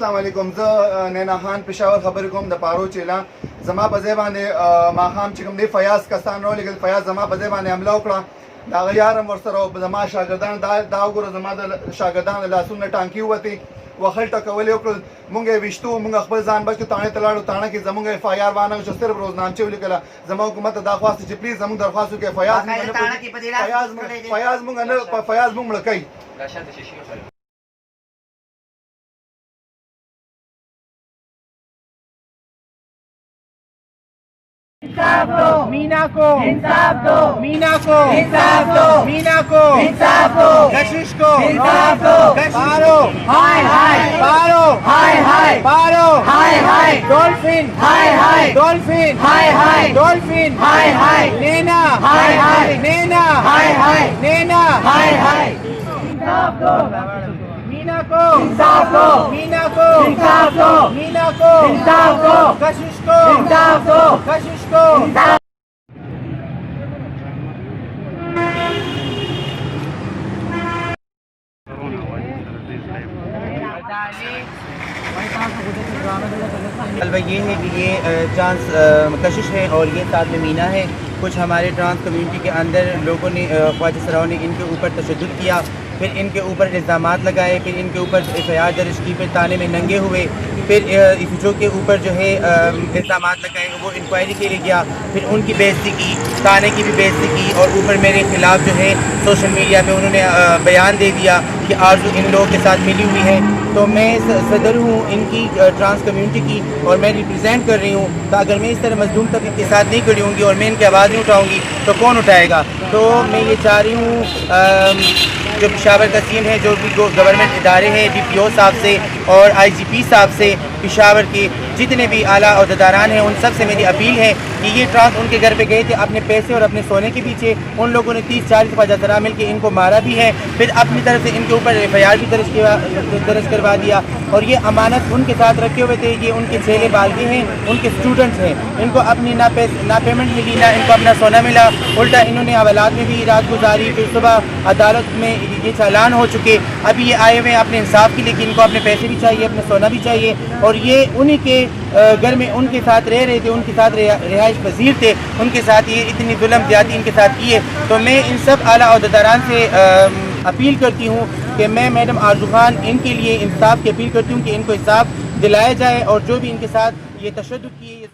अस्सलाम वालेकुम। नैना खान पेशावर खबर कोम द पारो चेला जमा बजे बाने माखाम चिकम दे फयाज कसान रो लेकिन फयाज जमा बजे बाने हमला उकड़ा दा यारम वर्सरो जमा शागिर्दान दा गुरो जमा द शागिर्दान लासुन टांकी हुती वखल टकवले उकड़ मुंगे विश्तु मुंगा खबर जान बच ताणे तलाड़ो ताणे की जमुंगे एफआईआर वाना जो सिर्फ रोज नाम चेवली कला जमा हुकूमत दरख्वास्त जी प्लीज जमुं दरख्वास्त के फयाज मुंग मड़कई इंसाफ दो मीना को, इंसाफ दो मीना को, इंसाफ दो मीना को, इंसाफ दो कशिश को, इंसाफ दो पारो हाय हाय पारो हाय हाय पारो हाय हाय डॉल्फिन हाय हाय डॉल्फिन हाय हाय डॉल्फिन हाय हाय नैना हाय हाय नैना हाय हाय नैना हाय हाय इंसाफ दो मीना को, इंसाफ दो मीना को, इंसाफ दो मीना को, इंसाफ दो कशिश को, इंसाफ दो कशिश को। अलवा ये है कि ये ट्रांस कशिश है और ये साथ में मीना है। कुछ हमारे ट्रांस कम्युनिटी के अंदर लोगों ने ख्वाजा सराओं ने इनके ऊपर तशद्दुद किया, फिर इनके ऊपर इल्ज़ामात लगाए, फिर इनके ऊपर एफआईआर दर्ज की, फिर ताने में नंगे हुए, फिर जो के ऊपर जो है इल्ज़ामात लगाए वो इंक्वायरी के लिए गया, फिर उनकी बेइज्जती की, ताने की भी बेइज्जती की और ऊपर मेरे खिलाफ़ जो है सोशल मीडिया पे उन्होंने बयान दे दिया कि आरज़ू इन लोगों के साथ मिली हुई है। तो मैं सदर हूँ इनकी ट्रांस कम्युनिटी की और मैं रिप्रेजेंट कर रही हूँ। तो अगर मैं इस तरह मजलूम तबके के साथ नहीं खड़ी होंगी और मैं इनकी आवाज़ नहीं उठाऊँगी तो कौन उठाएगा। तो मैं ये चाह रही हूँ जो पेशावर का सीन है, जो भी गवर्नमेंट इदारे हैं, DPO साहब से और IGP साहब से, पेशावर के जितने भी आला अहदेदारान हैं, उन सब से मेरी अपील है कि ये ट्रांस उनके घर पे गए थे अपने पैसे और अपने सोने के पीछे। उन लोगों ने 30-40 ख्वाजा सरा मिल के इनको मारा भी है, फिर अपनी तरफ से इनके ऊपर एफआईआर भी दर्ज करवा दिया और ये अमानत उनके साथ रखे हुए थे। ये उनके चेले बालगे हैं, उनके स्टूडेंट्स हैं, इनको अपनी ना पेमेंट मिली, ना इनको अपना सोना मिला। उल्टा इन्होंने हवालात में भी रात गुजारी, फिर सुबह अदालत में ये चालान हो चुके। अभी ये आए हुए हैं अपने इंसाफ के लिए कि इनको अपने पैसे भी चाहिए, अपना सोना भी चाहिए और ये उन्हीं के घर में उनके साथ रह रहे थे, उनके साथ रिहाइश पजीर थे, उनके साथ ये इतनी जुल्म ज्यादती इनके साथ की है। तो मैं इन सब आला अहदेदारान से अपील करती हूँ कि मैं मैडम आरज़ू खान इनके लिए इंसाफ की अपील करती हूँ कि इनको इंसाफ दिलाया जाए और जो भी इनके साथ ये तशद्दुद किए, ये